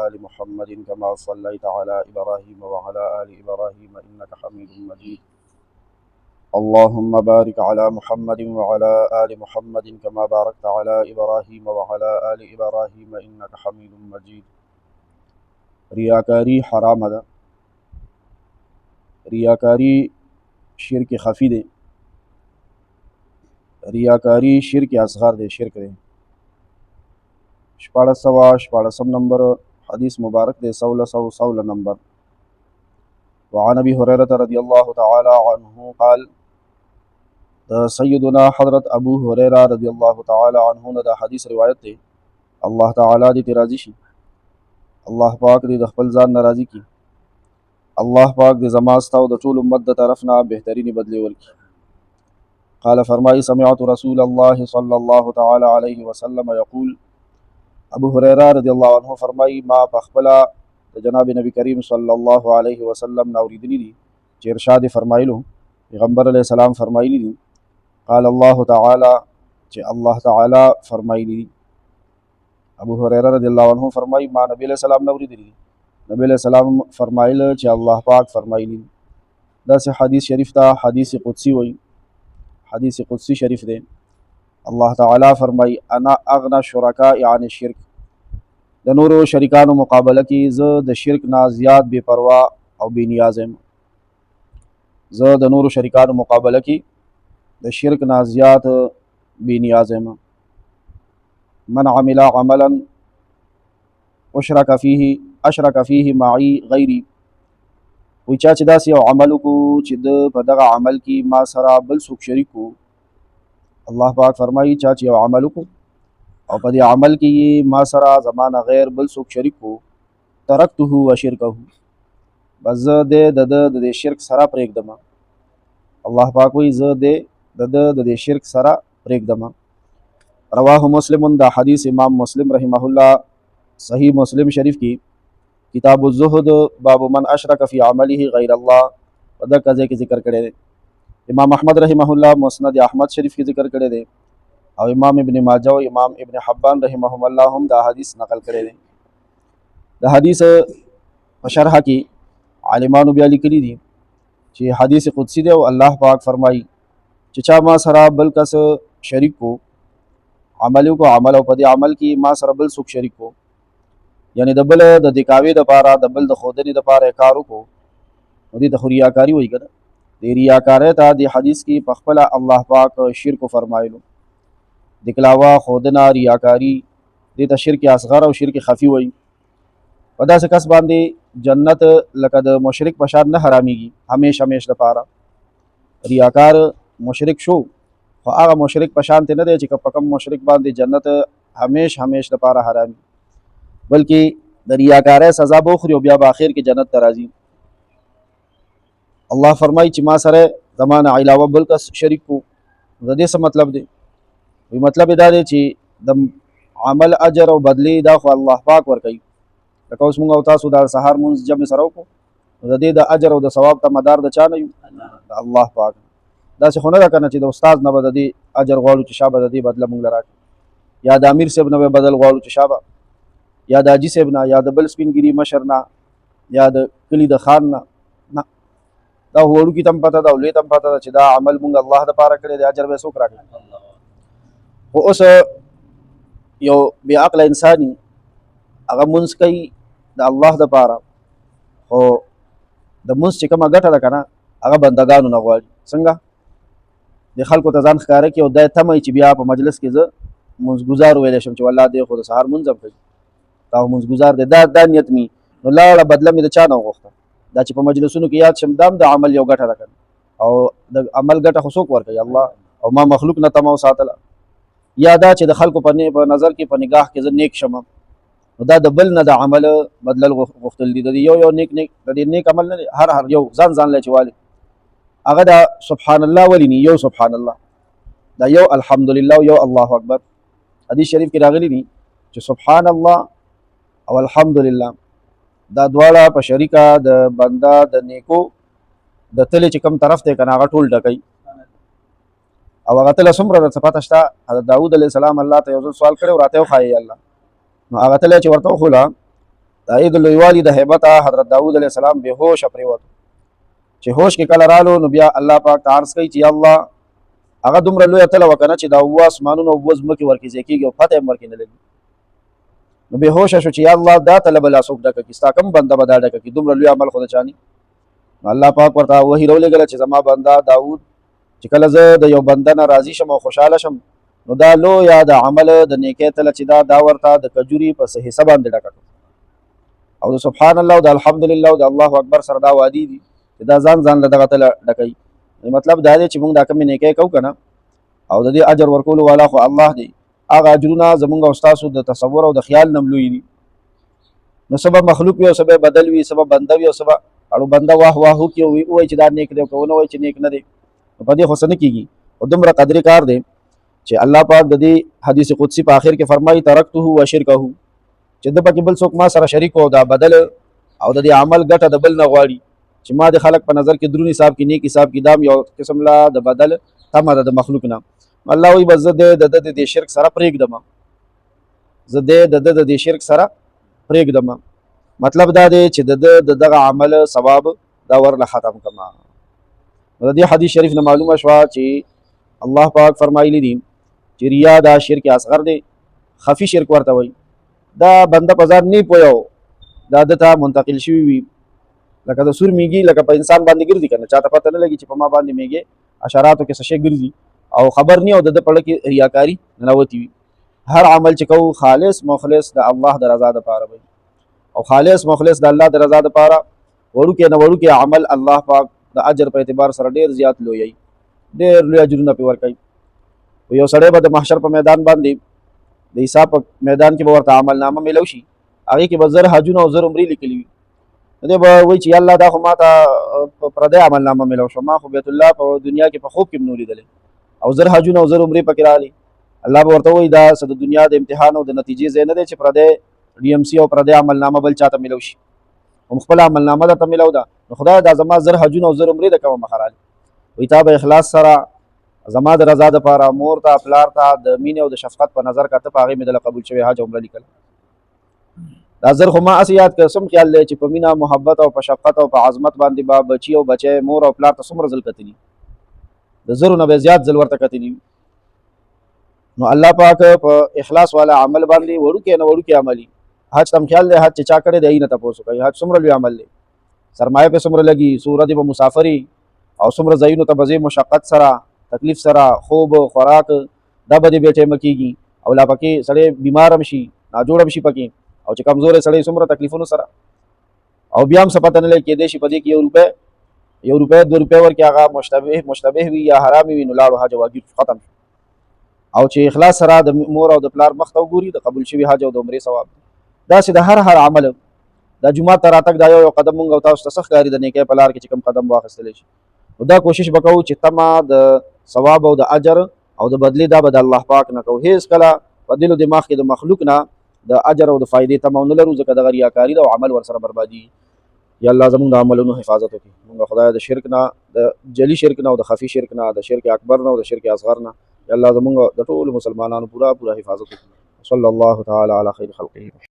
آل محمد كما صليت على إبراهيم وعلى آل إبراهيم إنك حميد مجيد. اللهم بارك على محمد وعلى آل محمد كما باركت على إبراهيم وعلى آل إبراهيم إنك حميد مجيد. ریاکاری حرام ده. ریاکاری شرک خفی ده. ریاکاری شرک اصغر ده. شرک ده. 1414 نمبر حدیث مبارک ده. 1616 نمبر. وعن ابي هريره رضي الله تعالى عنه قال سیدنا حضرت ابو هريره رضی الله تعالی عنہ نے دا حدیث روایت ده. الله تعالی دې راضي شي. الله پاک دې د خپل ځان ناراضي کی. الله پاک دې زما ستاسو د ټول امت د طرف نه بهترینی بدلی ورکړي. قال فرمای سمعت رسول الله صلی الله تعالی علیه وسلم یقول. ابو هريره رضی الله عنه فرمای ما پخپلا د جناب نبی کریم صلی الله علیه وسلم نوریدلی دي چې ارشاد فرمایلو پیغمبر علیہ السلام فرمایلی دي قال الله تعالی چې الله تعالی فرمایلی دي. ابو هريره رضی الله عنه فرمای ما نبی علیہ السلام نوریدلی دي. نبی علیہ السلام فرمایله چې الله پاک فرمایلی دي. دا سه حدیث شریف ته حدیث قدسی وایي. حدیث قدسی شریف دی. الله تعالی فرمای انا اغنى الشرکاء عن الشرک. د نورو شریکانو مقابله کې زه د شرک نه زیات بے پروا او بے نیاز یم. زه د نورو شریکانو مقابله کې د شرک نه زیات بے نیاز یم. من عمل عملا اشرک فيه معي غیری. وی چا چې داسې یو عمل وکړو چې د په دغه عمل کې ما سره بل څوک شریک وو. الله پاک فرمایي چا چې یو عمل وکړو او په دې عمل کې ما سره زمانه غیر بل څوک شریک وو ترکته وشرکه. بس زه د شرک سره پرېږدم. الله پاک وایي زه د شرک سره پرېږدم. رواه مسلم. دا حدیث امام مسلم رحمه الله صحیح مسلم شریف کی کتاب الزهد باب من اشرک فی عمله غیر الله په دغه ځای کې ذکر کړی دی. امام احمد رحمه الله مسند احمد شریف کې ذکر کړی دی او امام ابن ماجه او امام ابن حبان رحمهم الله هم دا حدیث نقل کړی دی. دا حدیث په شرح کې عالمانو بیا لیکلي دي چې حدیث قدسی دی او الله پاک فرمایي چې چا ما سره بل کس شریک کو عمل او په دې عمل کې ما سره بل څوک شریک کو، یعنی د بل د دکاوی د پاره د بل د خودنی د پاره کار وکړو نو دې ته ریاکاری وایي کنه. د ریاکاری ته د حدیث کې په خپل الله پاک شرک فرمایلو. دکلاوا خودنا ریاکاری دې ته شرک اصغر او شرک خفی وایي. په داسې کس باندې جنت لکه د مشرک په شان نه حرامېږي همیش د پاره. ریاکار مشرک شو خو هغه مشرک په شان نه دی چې په کوم مشرک باندې جنت همیش د پاره حرامي، بلکې د ریاکارۍ سزا به وخوري او بیا به آخر کې جنت ته راځي. الله فرمایي چې ما سره زمانه علاوه بل کس شریک کو. د دې څه مطلب دی؟ وی مطلب دا دی چې د عمل اجر او بدلی دا خو الله پاک ورکوي. لکه اوس موږ او تاسو د سهار مونځ جمع سره وکړو د دې د اجر او د ثواب ته مدار د چا نه یو؟ د الله پاک. داسې خو نه ده که نه چې د استاد نه به د دې اجر غواړو چې شابه د دې بدله موږ له راکړي، یا د امیر صاحب نه به بدل غواړو چې شابه، یا د حاجي صاحب نه، یا د بل سپینګري مشر نه، یا د کلي د خان نه. نه، دا وړوکي ته هم پته ده او لوی ته هم پته ده چې دا عمل موږ الله دپاره کړی دی، اجر به یې څوک راکړي. خو اوس یو بې عقله انسان هغه مونځ کوي د الله دپاره، خو د مونځ چې کومه ګټه ده که نه هغه بندګانو نه غواړي. څنګه د خلکو ته ځان ښکاره کړي او دا یې تمه چې بیا په مجلس کې زه مونځګزار ویلی شم چې والله دی خو د سهار مونځ هم کوي، دا مونځګزار دی. دا نیت مې نو لاړه بدله مې د چا نه وغوښته. دا چې په مجلسونو کې یاد شم دا هم د عمل یو ګټه ده که او د عمل ګټه خو څوک ورکوي؟ الله. او ما مخلوق نه تمه وساتله. یا دا چې د خلکو په نظر کې په نگاه کې زه نیک شم، نو دا د بل نه د عمل بدلل غوښتل دي. د یو نیک د دې نیک عمل نه هر یو ځان له چې والي هغه دا سبحان الله ولي ني، یو سبحان الله، دا یو الحمدلله او یو الله اکبر. حدیث شریف کې راغلی دي چې سبحان الله او الحمدلله دا دواړه په شریکه د بنده د نیکو د تلې چې کوم طرف ته کنه هغه ټول ډکوي. او هغه تله څومره د صفات شته. حضرت داود علیه السلام الله ته یو ځل سوال کړی او راته وښایي الله، نو هغه تله چې ورته وښوله د عید لویوالي د هیبت حضرت داود علیه السلام بے هوش پریوت چې هوش کې کله رالو نو بیا الله پاک ته عرض کوي چې الله هغه دومره لوی تل وکنه چې دا اوه اسمانونو او ځمکې ورکې کېږي او پته هم ورکې نه لګي نو بے هوش شو چې یا الله دا طلب لا څوک ډکه کی ستا کم بنده به دا ډکه کی دومره لوی عمل خو د چانی الله پاک ورته وحی راولېږله چې زما بنده داود چې کله زه د یو بنده نه راضي شم او خوشحاله شم نو دا لویه د عمل د نیکۍ تله چې دا ورته د کجوري په حصه باندې ډکه او د سبحان الله او د الحمدلله او د الله اکبر سره دا وادي دي چې دا ځان له دغه تله ډکوي مطلب دا دی چې موږ دا کومې نیکۍ کوو که نه او د دې اجر ورکولو والا خو الله دی هغه اجرونه زمونږ او ستاسو د تصور او د خیال نه لوی دي نو څه به مخلوق وي او څه به بدل وي څه به بنده وي او څه به اړو بنده واه واه وکړي او ووایي چې دا نیک دی او که ونه وایي چې نیک نه دی نو په دې خو څه نه کېږي او دومره قدرې کار دی چې الله پاک د دې حدیث قدسي په آخر کې فرمایي ترکته و شرکه چې ده پکې بل څوک ما سره شریک او دا بدل او د دې عمل ګټه د بل نه غواړي چې ما د خلق په نظر کې درون حساب کې نیک حساب کې دام یو قسم لا د بدل تمه ده د مخلوق نه الله وایي بس زه د شرک سره پرېږدم زه د دې شرک سره پرېږدم مطلب دا دی چې د دغه عمل ثواب دا ورله ختم کما د دې حدیث شریف نه معلومه شوه چې الله پاک فرمایلی دي چې ریا دا شرک اصغر دی خفي شرک ورته وایي دا بنده په ځان نه پوهیو دا دته منتقل شوي وي لکه د سور میږي لکه په انسان باندې ګرځي که نه چاته پته نه لګي چې په ما باندې میږي اشاراتو کې څه شی ګرځي او خبر نه او د پړه کې ریاکاری ننوتي وي هر عمل چې کوو خالص مخلص د الله د رضا دپاره وي او خالص مخلص د الله د رضا دپاره وړوکې نه وړوکې عمل الله پاک د اجر په اعتبار سره ډېر زیات لوی ډېر لوی اجرونه پرې ورکوي یو سړی به د محشر په میدان باندې د حساب په میدان کې به ورته عملنامه میلو شي هغې کې به زر حجونه او زر عمرې لیکلي وي نو دی به وایي چې الله دا خو ما ته پردی عملنامه میلو شو ما خو بیت الله په دنیا کې په خوب کې هم نو لیدلی او زر حجونه او زر عمرې پکې راغلي الله به ورته وایي دا څه د دنیا د امتحان او د نتیجې ځای نه دی چې پردی ډي ام سي او پردی عملنامه بل چاته میلو شي هم خپله عملنامه درته میلو ده نو خدای دا زما زر حجونه او زر عمرې د کومه مخه راغلي وایي تا به اخلاص سره زما د رضا دپاره مور ته پلار ته د مینې او د شفقت په نظر کته په هغې مې دله قبول شوی حج عمره لیکل دا زر خو ما هسې یاد کړ سم خیال دی چې په مینه محبت او په شفقت او په عظمت باندې به بچي او بچی مور او پلار ته څومره ځل کتلي د زرو نه به زیات ځل ورته کتلي نو الله پاک په اخلاص والا عمل باندې وړوکې نه وړوکې عملي حج تم خیال دی حج چې چا کړی دی هغې نه تپوس کوي حج څومره لوی عمل دی سرمایه پې څومره لګي څو ورځې به مسافري او څومره ځایونو ته به ځې مشقت سره تکلیف سره خوب خوراک دا به دې بې ټایمه کېږي او لا پکې سړی بیمار هم شي ناجوړه هم شي پکې او چې کمزوری سړی څومره تکلیفونو سره او بیا هم څه پته نه لګي کېدای شي په دې کې یو روپۍ 2 روپۍ ورکې هغه مشتبه وي یا حرامې وي نو لاړو حج واجب ختم شو او چې اخلاص سره د مور او د پلار مخ ته وګوري د قبول شوي حج او د عمرې ثواب داسې د هر عمل دا جومات ته راتګ دا یو قدم مونږ او تاسو ته څه ښکاري د نیکۍ په لار کې چې کوم قدم واخیستلی شي نو دا کوشش به کوو چې تمه د ثواب او د اجر او د بدلې دا به د الله پاک نه کوو هېڅ کله په دل او دماغ کې د مخلوق نه د اجر او د فایدې تمه ونه لرو ځکه دغه ریاکاري ده او عمل ورسره بربادي یا الله زموږ د عملونو حفاظت وکړي موږ خدای د شرک نه د جلی شرک نه او د خفي شرک نه د شرک اکبر نه او د شرک اصغر نه یا الله زموږ د ټولو مسلمانانو پوره حفاظت وکړي صلی الله تعالی علی خیر خلقه